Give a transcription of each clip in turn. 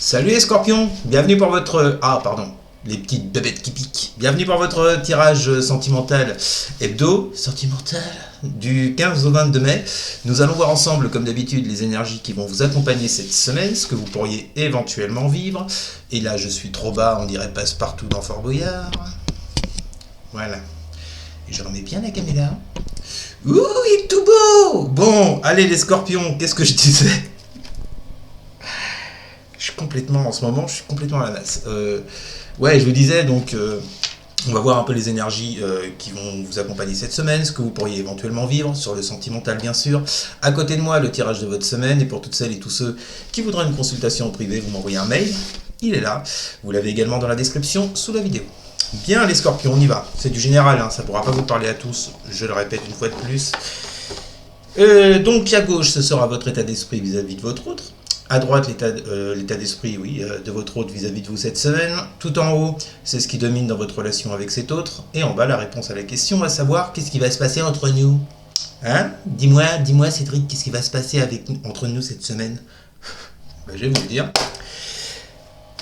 Salut les scorpions, bienvenue pour votre... Ah pardon, les petites bébêtes qui piquent. Bienvenue pour votre tirage sentimental hebdo, sentimental, du 15 au 22 mai. Nous allons voir ensemble, comme d'habitude, les énergies qui vont vous accompagner cette semaine, ce que vous pourriez éventuellement vivre. Et là, je suis trop bas, on dirait passe-partout dans Fort Boyard. Voilà. Et je remets bien la caméra. Ouh, il est tout beau! Bon, allez les scorpions, qu'est-ce que je disais? En ce moment, je suis complètement à la masse. Ouais, je vous disais, donc, on va voir un peu les énergies qui vont vous accompagner cette semaine, ce que vous pourriez éventuellement vivre, sur le sentimental bien sûr. À côté de moi, le tirage de votre semaine, et pour toutes celles et tous ceux qui voudraient une consultation privée, vous m'envoyez un mail, il est là. Vous l'avez également dans la description sous la vidéo. Bien les scorpions, on y va. C'est du général, hein, ça ne pourra pas vous parler à tous, je le répète une fois de plus. Donc à gauche, ce sera votre état d'esprit vis-à-vis de votre autre. À droite, l'état d'esprit, oui, de votre autre vis-à-vis de vous cette semaine. Tout en haut, c'est ce qui domine dans votre relation avec cet autre. Et en bas, la réponse à la question, à savoir, qu'est-ce qui va se passer entre nous? Hein? Dis-moi Cédric, qu'est-ce qui va se passer entre nous cette semaine? Ben, je vais vous le dire.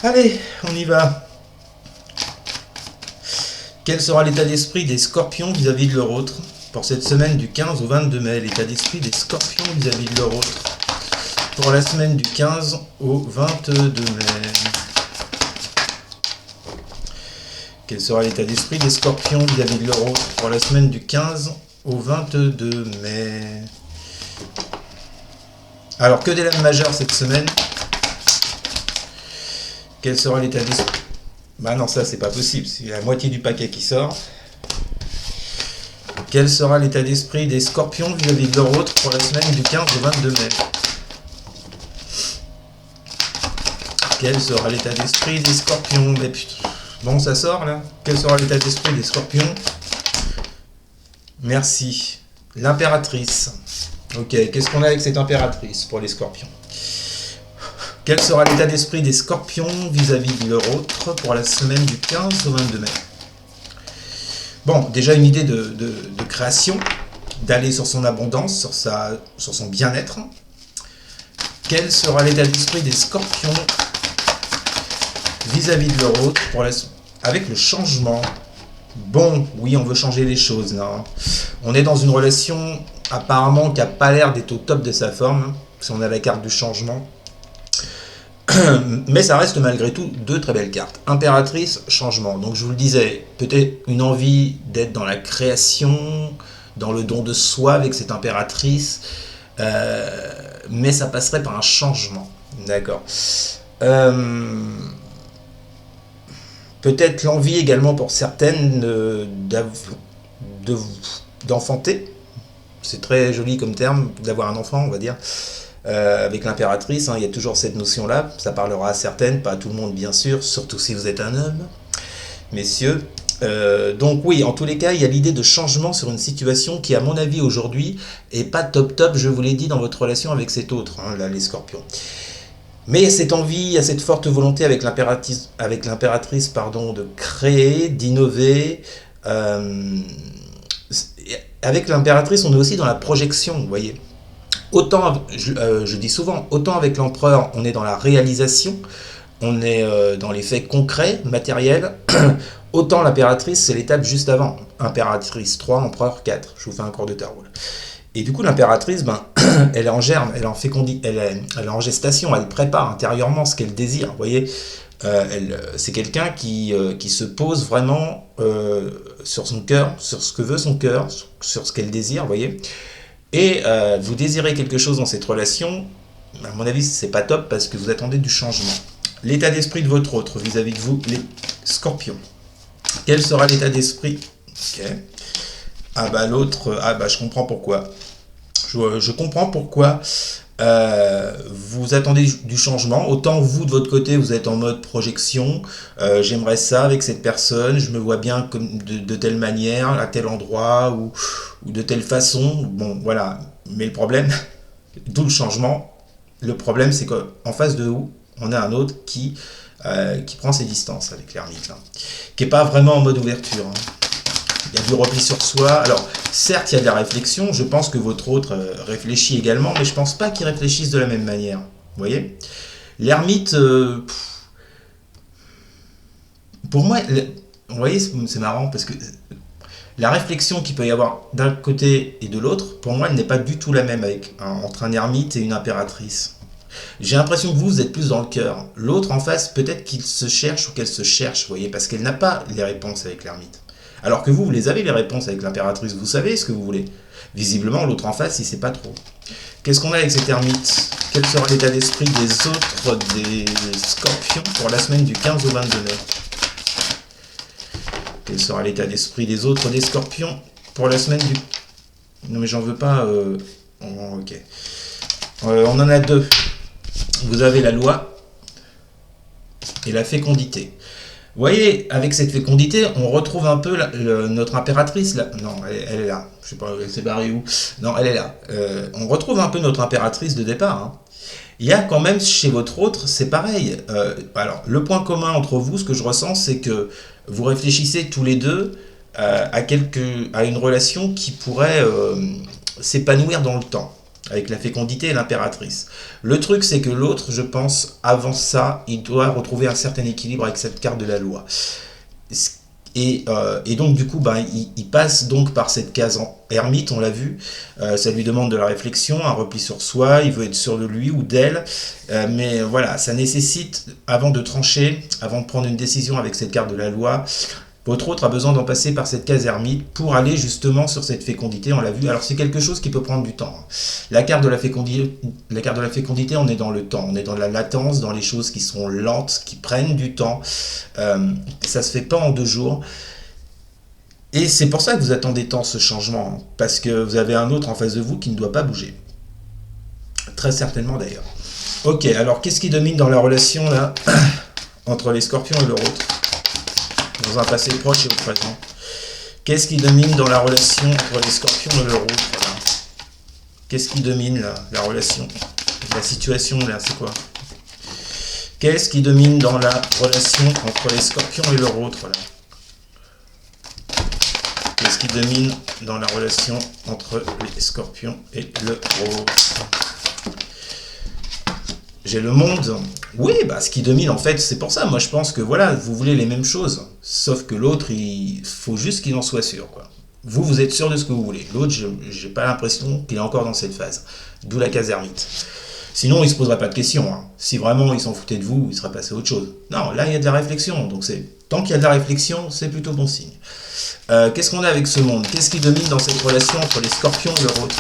Allez, on y va. Quel sera l'état d'esprit des scorpions vis-à-vis de leur autre pour cette semaine du 15 au 22 mai? L'état d'esprit des scorpions vis-à-vis de leur autre pour la semaine du 15 au 22 mai. Quel sera l'état d'esprit des scorpions vis-à-vis de leur autre pour la semaine du 15 au 22 mai? Alors, que des lames majeures cette semaine. Quel sera l'état d'esprit? Bah non, ça c'est pas possible, c'est la moitié du paquet qui sort. Quel sera l'état d'esprit des scorpions vis-à-vis de leur autre pour la semaine du 15 au 22 mai? Quel sera l'état d'esprit des scorpions? Mais putain, bon, ça sort là. Quel sera l'état d'esprit des scorpions? Merci. L'impératrice. Ok, qu'est-ce qu'on a avec cette impératrice pour les scorpions? Quel sera l'état d'esprit des scorpions vis-à-vis de leur autre pour la semaine du 15 au 22 mai? Bon, déjà une idée de création, d'aller sur son abondance, sur son bien-être. Quel sera l'état d'esprit des scorpions vis-à-vis de leur autre avec le changement? Bon, oui, on veut changer les choses là. On est dans une relation apparemment qui n'a pas l'air d'être au top de sa forme, si on a la carte du changement. Mais ça reste malgré tout deux très belles cartes. Impératrice, changement. Donc je vous le disais, peut-être une envie d'être dans la création, dans le don de soi avec cette impératrice, mais ça passerait par un changement. D'accord. Peut-être l'envie également pour certaines d'enfanter. C'est très joli comme terme, d'avoir un enfant, on va dire. Avec l'impératrice, hein, il y a toujours cette notion-là. Ça parlera à certaines, pas à tout le monde bien sûr, surtout si vous êtes un homme, messieurs. Donc oui, en tous les cas, il y a l'idée de changement sur une situation qui, à mon avis, aujourd'hui, est pas top, je vous l'ai dit, dans votre relation avec cet autre, hein, là, les scorpions. Mais il y a cette envie, il y a cette forte volonté avec l'impératrice, de créer, d'innover. Avec l'impératrice, on est aussi dans la projection, vous voyez. Autant, je dis souvent, autant avec l'empereur, on est dans la réalisation, on est dans les faits concrets, matériels, autant l'impératrice, c'est l'étape juste avant. Impératrice 3, empereur 4. Je vous fais un cours de tarot. Et du coup, l'impératrice, elle est en germe, elle est en gestation, elle prépare intérieurement ce qu'elle désire. Vous voyez, c'est quelqu'un qui se pose vraiment sur son cœur, sur ce que veut son cœur, sur ce qu'elle désire, vous voyez. Et vous désirez quelque chose dans cette relation, à mon avis, c'est pas top parce que vous attendez du changement. L'état d'esprit de votre autre vis-à-vis de vous, les scorpions. Quel sera l'état d'esprit? Ok. Ah bah l'autre, je comprends pourquoi. Je comprends pourquoi vous attendez du changement. Autant vous, de votre côté, vous êtes en mode projection. J'aimerais ça avec cette personne. Je me vois bien comme de telle manière, à tel endroit ou de telle façon. Bon, voilà. Mais le problème, d'où le changement, le problème, c'est qu'en face de vous, on a un autre qui prend ses distances avec l'ermite, là, qui n'est pas vraiment en mode ouverture. Hein. Il y a du repli sur soi. Alors, certes, il y a de la réflexion. Je pense que votre autre réfléchit également, mais je ne pense pas qu'il réfléchisse de la même manière. Vous voyez? L'ermite, pour moi, vous voyez, c'est marrant parce que la réflexion qu'il peut y avoir d'un côté et de l'autre, pour moi, elle n'est pas du tout la même entre un ermite et une impératrice. J'ai l'impression que vous êtes plus dans le cœur. L'autre en face, peut-être qu'il se cherche ou qu'elle se cherche, vous voyez, parce qu'elle n'a pas les réponses avec l'ermite. Alors que vous les avez les réponses avec l'impératrice, vous savez ce que vous voulez. Visiblement, l'autre en face, il ne sait pas trop. Qu'est-ce qu'on a avec cet ermite? Quel sera l'état d'esprit des autres des scorpions pour la semaine du 15 au 22 mai? Quel sera l'état d'esprit des autres des scorpions pour la semaine du... Non mais j'en veux pas... Ok. On en a deux. Vous avez la loi et la fécondité. Vous voyez, avec cette fécondité, on retrouve un peu notre impératrice. Là. Non, elle est là. Je sais pas, elle s'est barrée où. Non, elle est là. On retrouve un peu notre impératrice de départ. Hein. Il y a quand même chez votre autre, c'est pareil. Alors, le point commun entre vous, ce que je ressens, c'est que vous réfléchissez tous les deux à une relation qui pourrait s'épanouir dans le temps, avec la fécondité et l'impératrice. Le truc, c'est que l'autre, je pense, avant ça, il doit retrouver un certain équilibre avec cette carte de la loi. Et donc, du coup, il passe donc par cette case en ermite, on l'a vu. Ça lui demande de la réflexion, un repli sur soi, il veut être sûr de lui ou d'elle. Mais voilà, ça nécessite, avant de trancher, avant de prendre une décision avec cette carte de la loi, votre autre a besoin d'en passer par cette case ermite pour aller justement sur cette fécondité, on l'a vu. Alors c'est quelque chose qui peut prendre du temps. La carte de la fécondité, on est dans le temps, on est dans la latence, dans les choses qui sont lentes, qui prennent du temps. Ça se fait pas en 2 jours. Et c'est pour ça que vous attendez tant ce changement, parce que vous avez un autre en face de vous qui ne doit pas bouger. Très certainement d'ailleurs. Ok, alors qu'est-ce qui domine dans la relation là entre les scorpions et leur autre? Dans un passé proche et au présent. Qu'est-ce qui domine dans la relation entre les scorpions et leur autre là? Qu'est-ce qui domine là, la relation? La situation là, c'est quoi? Qu'est-ce qui domine dans la relation entre les scorpions et leur autre là? Qu'est-ce qui domine dans la relation entre les scorpions et leur autre? J'ai le monde. Oui, ce qui domine en fait, c'est pour ça. Moi je pense que voilà, vous voulez les mêmes choses. Sauf que l'autre, il faut juste qu'il en soit sûr. Quoi. Vous êtes sûr de ce que vous voulez. L'autre, j'ai pas l'impression qu'il est encore dans cette phase. D'où la case ermite. Sinon, il se poserait pas de questions. Hein. Si vraiment il s'en foutait de vous, il serait passé à autre chose. Non, là il y a de la réflexion. Donc tant qu'il y a de la réflexion, c'est plutôt bon signe. Qu'est-ce qu'on a avec ce monde? Qu'est-ce qui domine dans cette relation entre les scorpions et leur autre?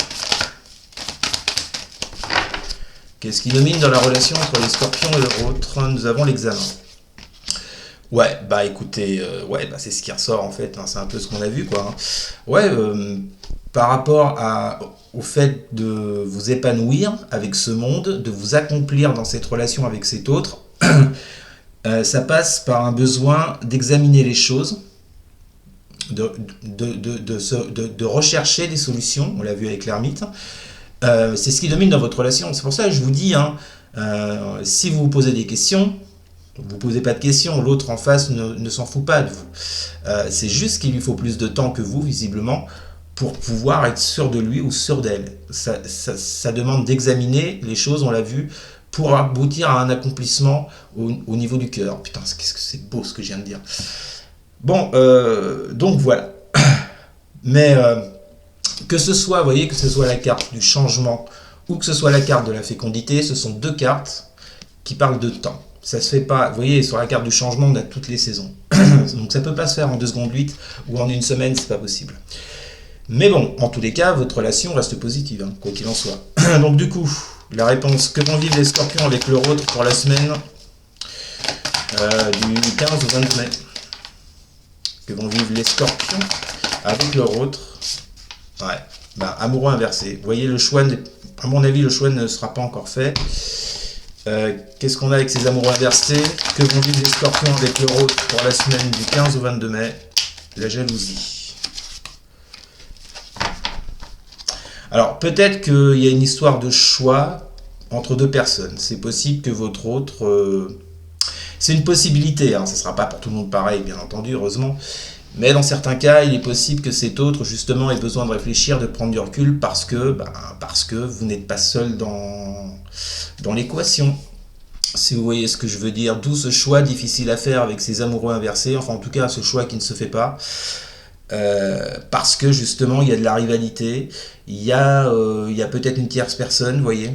Qu'est-ce qui domine dans la relation entre les scorpions et leur autre? Nous avons l'examen. Ouais, écoutez, c'est ce qui ressort en fait, hein, c'est un peu ce qu'on a vu quoi. Hein. Ouais, par rapport au fait de vous épanouir avec ce monde, de vous accomplir dans cette relation avec cet autre, ça passe par un besoin d'examiner les choses, de rechercher des solutions, on l'a vu avec l'ermite. C'est ce qui domine dans votre relation. C'est pour ça que je vous dis, hein, si vous vous posez des questions, vous ne posez pas de questions, l'autre en face ne s'en fout pas de vous. C'est juste qu'il lui faut plus de temps que vous, visiblement, pour pouvoir être sûr de lui ou sûr d'elle. Ça demande d'examiner les choses, on l'a vu, pour aboutir à un accomplissement au niveau du cœur. Putain, qu'est-ce que c'est beau ce que je viens de dire. Bon, donc voilà. Mais que ce soit, vous voyez, que ce soit la carte du changement ou que ce soit la carte de la fécondité, ce sont 2 cartes qui parlent de temps. Ça se fait pas, vous voyez, sur la carte du changement, on a toutes les saisons. Donc ça peut pas se faire en 2 secondes 8 ou en 1 semaine, c'est pas possible. Mais bon, en tous les cas, votre relation reste positive, hein, quoi qu'il en soit. Donc du coup, la réponse, que vont vivre les scorpions avec leur autre pour la semaine du 15 au 22 mai? Que vont vivre les scorpions avec leur autre? Ouais, amoureux inversé. Vous voyez, le choix, à mon avis, le choix ne sera pas encore fait. Qu'est-ce qu'on a avec ces amoureux inversés? Que vont vivre les scorpions avec leur autre pour la semaine du 15 au 22 mai? La jalousie. Alors, peut-être qu'il y a une histoire de choix entre 2 personnes. C'est possible que votre autre... c'est une possibilité, hein, ça ne sera pas pour tout le monde pareil, bien entendu, heureusement. Mais dans certains cas, il est possible que cet autre, justement, ait besoin de réfléchir, de prendre du recul, parce que vous n'êtes pas seul dans l'équation. Si vous voyez ce que je veux dire, d'où ce choix difficile à faire avec ces amoureux inversés, enfin en tout cas ce choix qui ne se fait pas, parce que justement il y a de la rivalité, il y a peut-être une tierce personne, vous voyez,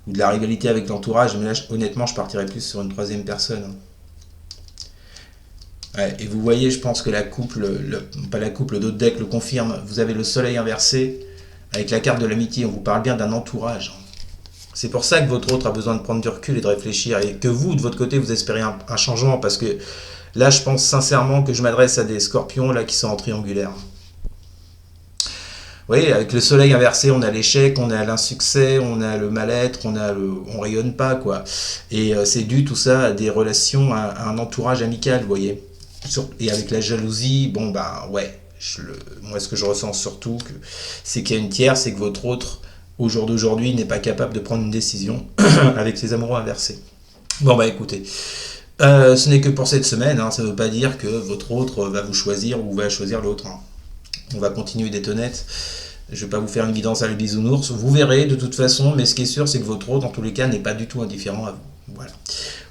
ou de la rivalité avec l'entourage, mais là honnêtement je partirais plus sur une troisième personne. Ouais, et vous voyez, je pense que la couple, pas la couple, d'autres decks le confirme, vous avez le soleil inversé, avec la carte de l'amitié, on vous parle bien d'un entourage. C'est pour ça que votre autre a besoin de prendre du recul et de réfléchir, et que vous, de votre côté, vous espérez un changement, parce que là, je pense sincèrement que je m'adresse à des scorpions là qui sont en triangulaire. Vous voyez, avec le soleil inversé, on a l'échec, on a l'insuccès, on a le mal-être, on rayonne pas, quoi. Et c'est dû tout ça à des relations, à un entourage amical, vous voyez. Et avec la jalousie, bon, bah ouais, moi ce que je ressens surtout, c'est qu'il y a une tierce, c'est que votre autre, au jour d'aujourd'hui, n'est pas capable de prendre une décision avec ses amoureux inversés. Bon, bah écoutez, ce n'est que pour cette semaine, hein, ça ne veut pas dire que votre autre va vous choisir ou va choisir l'autre, hein. On va continuer d'être honnête. Je ne vais pas vous faire une guidance à la bisounours. Vous verrez de toute façon, mais ce qui est sûr, c'est que votre autre, dans tous les cas, n'est pas du tout indifférent à vous. Voilà.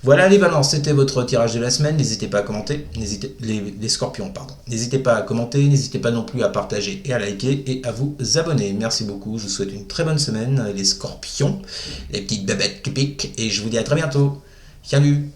Voilà les balances, c'était votre tirage de la semaine. N'hésitez pas à commenter. Les scorpions, pardon. N'hésitez pas à commenter, n'hésitez pas non plus à partager et à liker et à vous abonner. Merci beaucoup. Je vous souhaite une très bonne semaine, les scorpions, les petites bébêtes qui piquent. Et je vous dis à très bientôt. Salut!